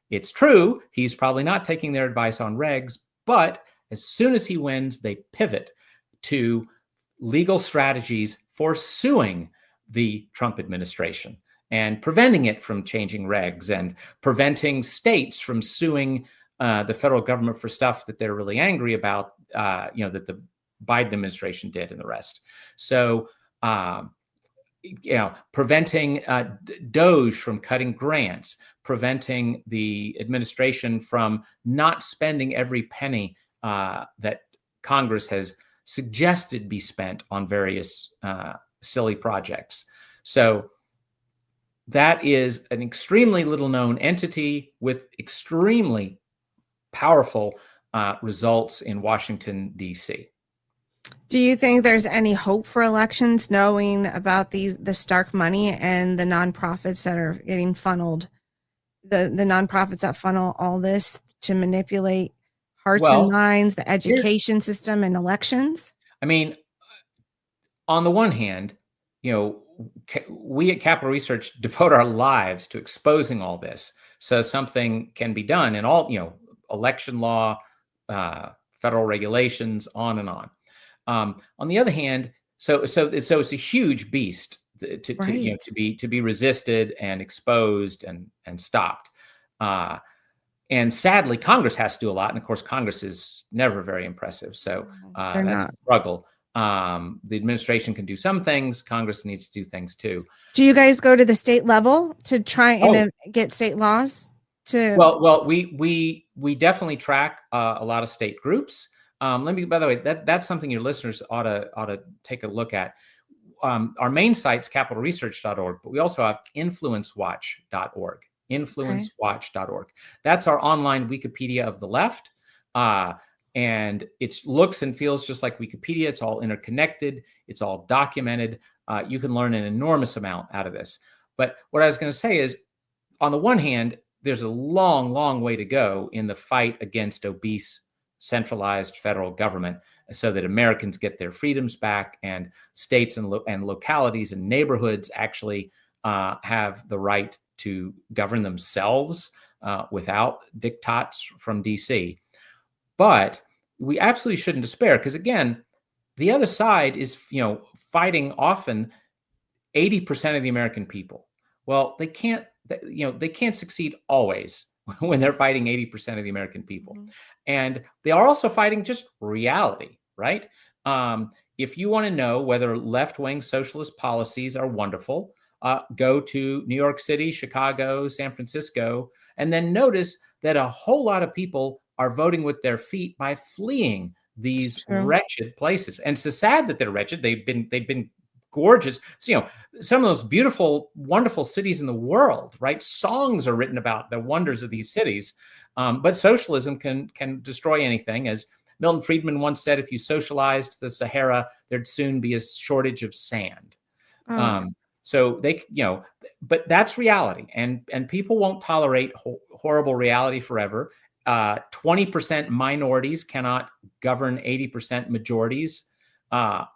It's true, he's probably not taking their advice on regs, but as soon as he wins, they pivot to legal strategies for suing the Trump administration and preventing it from changing regs and preventing states from suing the federal government for stuff that they're really angry about, that the Biden administration did and the rest. So, preventing DOJ from cutting grants, preventing the administration from not spending every penny that Congress has suggested be spent on various silly projects. So that is an extremely little known entity with extremely powerful results in Washington, D.C. Do you think there's any hope for elections knowing about the dark money and the nonprofits that are getting funneled, the nonprofits that funnel all this to manipulate hearts and minds, the education system and elections? I mean, on the one hand, we at Capital Research devote our lives to exposing all this so something can be done in all, election law, federal regulations, on and on. On the other hand, so it's a huge beast to be resisted and exposed and stopped. And sadly, Congress has to do a lot. And of course, Congress is never very impressive. So that's a struggle. The administration can do some things. Congress needs to do things too. Do you guys go to the state level to try and get state laws to? Well, we definitely track a lot of state groups. By the way, that's something your listeners ought to take a look at. Our main site's capitalresearch.org, but we also have influencewatch.org. Influencewatch.org. That's our online Wikipedia of the left. And it looks and feels just like Wikipedia. It's all interconnected. It's all documented. You can learn an enormous amount out of this. But what I was going to say is, on the one hand, there's a long, long way to go in the fight against obese, centralized federal government so that Americans get their freedoms back and states and localities and neighborhoods actually have the right to govern themselves without diktats from DC. But we absolutely shouldn't despair, because again, the other side is, fighting often 80% of the American people. Well, they can't succeed always when they're fighting 80% of the American people. Mm-hmm. And they are also fighting just reality, right? If you want to know whether left-wing socialist policies are wonderful, go to New York City, Chicago, San Francisco, and then notice that a whole lot of people are voting with their feet by fleeing these wretched places. And it's sad that they're wretched. They've been gorgeous. So, some of those beautiful, wonderful cities in the world, right? Songs are written about the wonders of these cities. But socialism can destroy anything. As Milton Friedman once said, if you socialized the Sahara, there'd soon be a shortage of sand. So they, but that's reality, and people won't tolerate horrible reality forever. 20% minorities cannot govern 80% majorities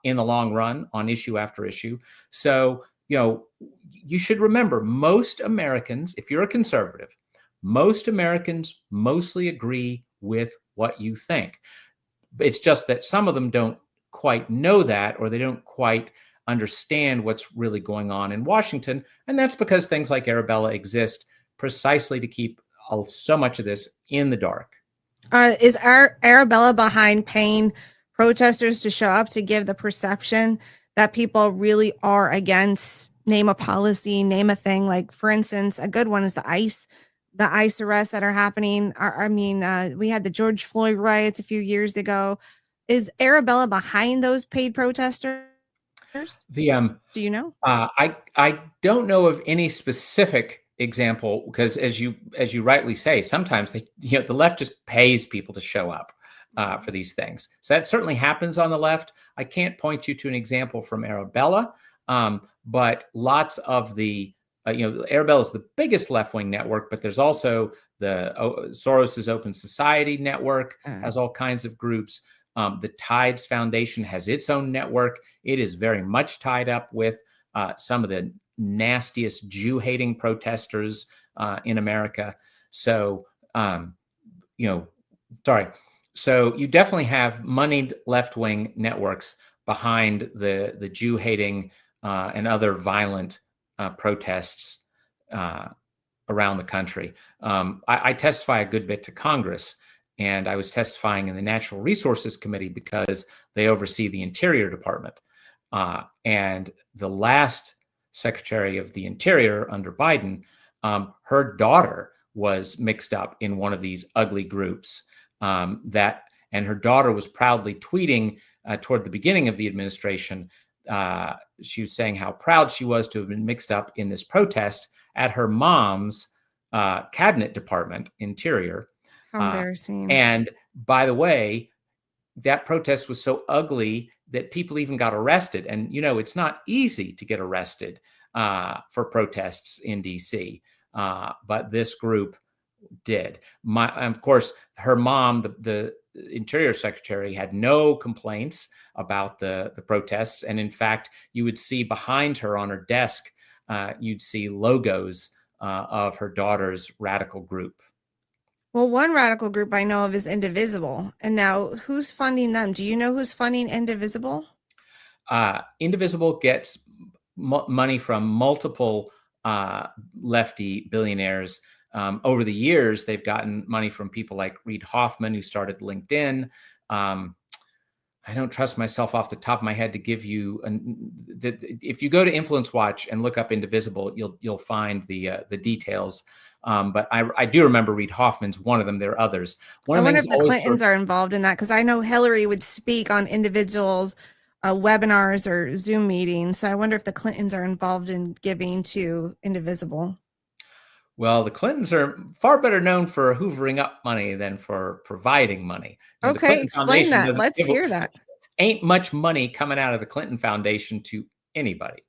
in the long run on issue after issue. So, you should remember, most Americans, if you're a conservative, most Americans mostly agree with what you think. It's just that some of them don't quite know that, or they don't quite understand what's really going on in Washington. And that's because things like Arabella exist precisely to keep so much of this in the dark. Is Arabella behind paying protesters to show up to give the perception that people really are against, name a policy, name a thing? Like, for instance, a good one is the ICE arrests that are happening. We had the George Floyd riots a few years ago. Is Arabella behind those paid protesters? Do you know? I don't know of any specific example, because as you rightly say, sometimes the left just pays people to show up for these things. So that certainly happens on the left. I can't point you to an example from Arabella, but lots of the Arabella is the biggest left-wing network, but there's also the Soros's Open Society network, has all kinds of groups. The Tides Foundation has its own network. It is very much tied up with some of the nastiest Jew-hating protesters in America. So, So you definitely have moneyed left-wing networks behind the Jew-hating and other violent protests around the country. I testify a good bit to Congress, and I was testifying in the Natural Resources Committee because they oversee the Interior Department. And the last Secretary of the Interior under Biden, her daughter was mixed up in one of these ugly groups. And her daughter was proudly tweeting toward the beginning of the administration. She was saying how proud she was to have been mixed up in this protest at her mom's cabinet department, Interior. How embarrassing. And by the way, that protest was so ugly that people even got arrested. And, it's not easy to get arrested for protests in DC, but this group did. Of course, her mom, the Interior Secretary, had no complaints about the protests. And in fact, you would see behind her on her desk, you'd see logos of her daughter's radical group. Well, one radical group I know of is Indivisible. And now who's funding them? Do you know who's funding Indivisible? Indivisible gets money from multiple lefty billionaires. Over the years, they've gotten money from people like Reid Hoffman, who started LinkedIn. I don't trust myself off the top of my head to give you. If you go to Influence Watch and look up Indivisible, you'll find the details. But I do remember Reid Hoffman's one of them. There are others. I wonder if the Clintons are involved in that, because I know Hillary would speak on individuals' webinars or Zoom meetings. So I wonder if the Clintons are involved in giving to Indivisible. Well, the Clintons are far better known for hoovering up money than for providing money. Okay, explain that. Let's hear that. Ain't much money coming out of the Clinton Foundation to anybody.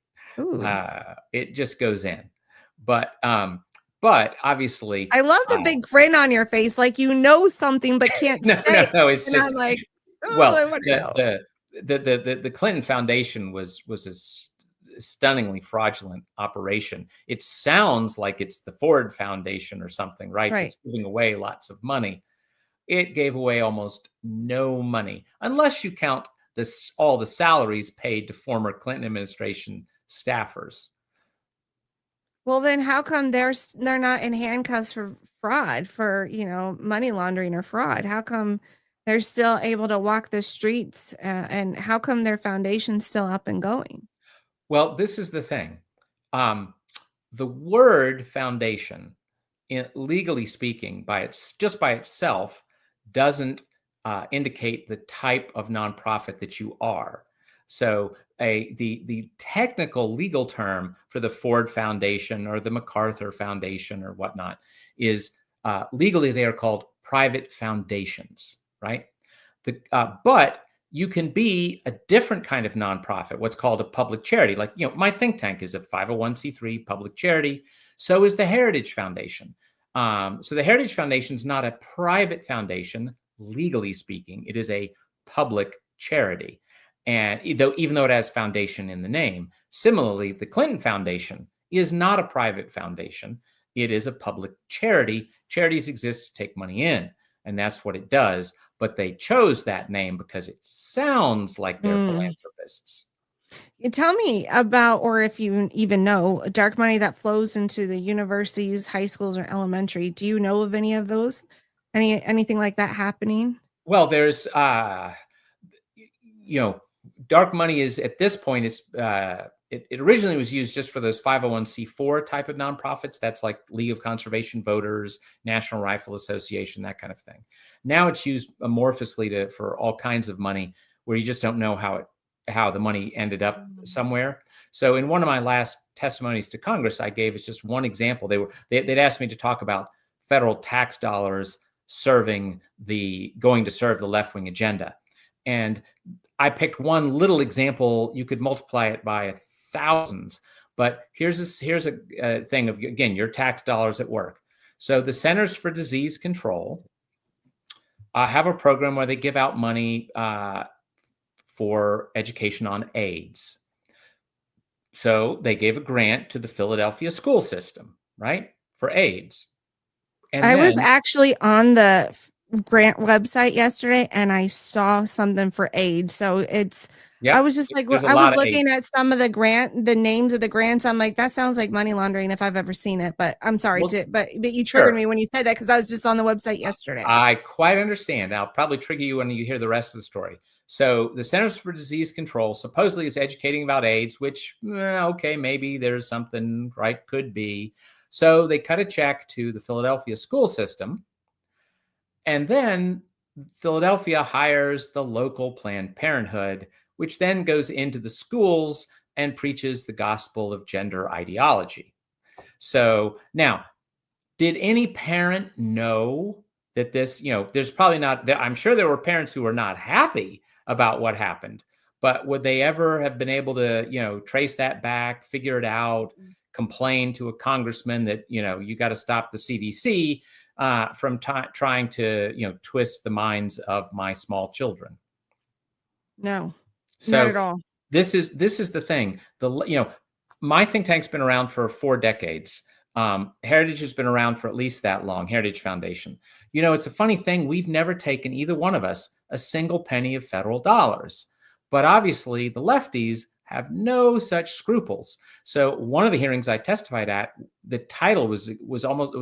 It just goes in. But obviously, I love the big grin on your face, like you know something but can't say. No, it's and just I'm like, well, I want to know. The Clinton Foundation was a stunningly fraudulent operation. It sounds like it's the Ford Foundation or something, right? It's giving away lots of money. It gave away almost no money, unless you count all the salaries paid to former Clinton administration staffers. Well, then how come they're not in handcuffs for fraud, for money laundering or fraud? How come they're still able to walk the streets, and how come their foundation's still up and going? Well, this is the thing. The word foundation, legally speaking, just by itself, doesn't indicate the type of nonprofit that you are. So the technical legal term for the Ford Foundation or the MacArthur Foundation or whatnot is legally they are called private foundations, right? But you can be a different kind of nonprofit, what's called a public charity. Like, my think tank is a 501c3 public charity. So is the Heritage Foundation. So the Heritage Foundation is not a private foundation, legally speaking. It is a public charity. And even though it has foundation in the name, similarly, the Clinton Foundation is not a private foundation. It is a public charity. Charities exist to take money in, and that's what it does. But they chose that name because it sounds like they're philanthropists. You tell me about, or if you even know, dark money that flows into the universities, high schools, or elementary. Do you know of any of those? Anything like that happening? Well, there's, dark money is at this point, it originally was used just for those 501c4 type of nonprofits. That's like League of Conservation Voters, National Rifle Association, that kind of thing. Now it's used amorphously for all kinds of money where you just don't know how the money ended up somewhere. So in one of my last testimonies to Congress, I gave as just one example. They'd asked me to talk about federal tax dollars going to serve the left-wing agenda. And I picked one little example. You could multiply it by thousands, but here's a thing of, again, your tax dollars at work. So the Centers for Disease Control have a program where they give out money for education on AIDS. So they gave a grant to the Philadelphia school system, right, for AIDS. And I was actually on the grant website yesterday and I saw something for AIDS. So I was just like, I was looking at some of the names of the grants. I'm like, that sounds like money laundering if I've ever seen it, but I'm sorry but you triggered me when you said that, because I was just on the website yesterday. I quite understand. I'll probably trigger you when you hear the rest of the story. So the Centers for Disease Control supposedly is educating about AIDS, which, okay, maybe there's something, right? Could be. So they cut a check to the Philadelphia school system. And then Philadelphia hires the local Planned Parenthood, which then goes into the schools and preaches the gospel of gender ideology. So now, did any parent know that this, there's probably not, I'm sure there were parents who were not happy about what happened, but would they ever have been able to, trace that back, figure it out, complain to a congressman that, you got to stop the CDC from trying to, twist the minds of my small children? No, so not at all. This is the thing. My think tank's been around for 4 decades. Heritage has been around for at least that long, Heritage Foundation. It's a funny thing. We've never taken, either one of us, a single penny of federal dollars. But obviously, the lefties have no such scruples. So one of the hearings I testified at, the title was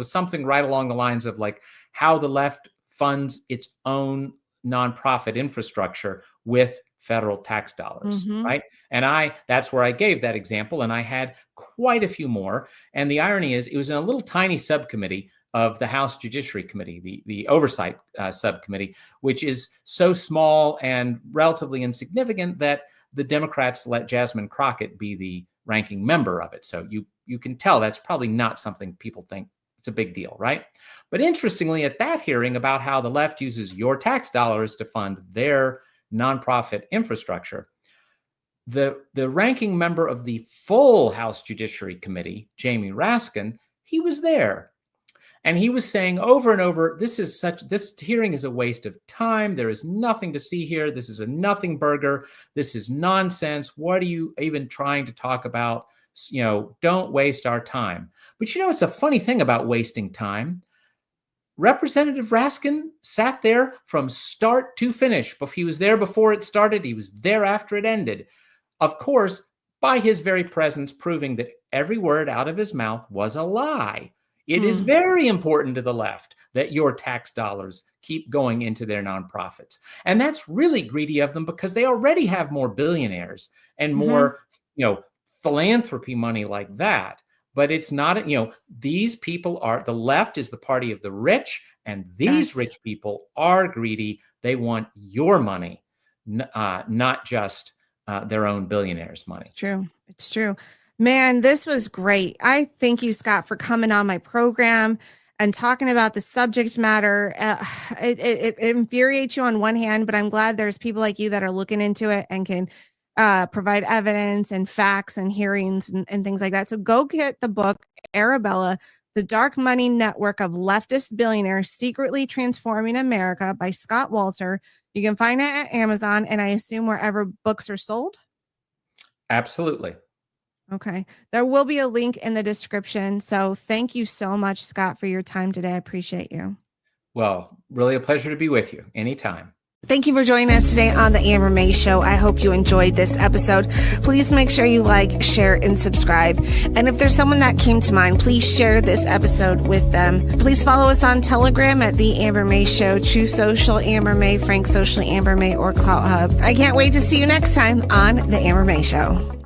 something right along the lines of like how the left funds its own nonprofit infrastructure with federal tax dollars, right? And that's where I gave that example, and I had quite a few more. And the irony is, it was in a little tiny subcommittee of the House Judiciary Committee, the Oversight Subcommittee, which is so small and relatively insignificant that the Democrats let Jasmine Crockett be the ranking member of it. So you can tell that's probably not something people think it's a big deal, right? But interestingly, at that hearing about how the left uses your tax dollars to fund their nonprofit infrastructure, the ranking member of the full House Judiciary Committee, Jamie Raskin, he was there. And he was saying over and over, this hearing is a waste of time. There is nothing to see here. This is a nothing burger. This is nonsense. What are you even trying to talk about? Don't waste our time. But it's a funny thing about wasting time. Representative Raskin sat there from start to finish. He was there before it started. He was there after it ended. Of course, by his very presence, proving that every word out of his mouth was a lie. It is very important to the left that your tax dollars keep going into their nonprofits. And that's really greedy of them because they already have more billionaires and more, philanthropy money like that. But it's not, these people the left is the party of the rich, and these rich people are greedy. They want your money, not just their own billionaires' money. It's true. Man, this was great. I thank you, Scott, for coming on my program and talking about the subject matter. It infuriates you on one hand, but I'm glad there's people like you that are looking into it and can provide evidence and facts and hearings and things like that. So go get the book, Arabella, The Dark Money Network of Leftist Billionaires Secretly Transforming America by Scott Walter. You can find it at Amazon, and I assume wherever books are sold. Absolutely. Okay. There will be a link in the description. So thank you so much, Scott, for your time today. I appreciate you. Well, really a pleasure to be with you anytime. Thank you for joining us today on the Amber May Show. I hope you enjoyed this episode. Please make sure you like, share, and subscribe. And if there's someone that came to mind, please share this episode with them. Please follow us on Telegram at The Amber May Show, True Social Amber May, Frank Socially Amber May, or Clout Hub. I can't wait to see you next time on the Amber May Show.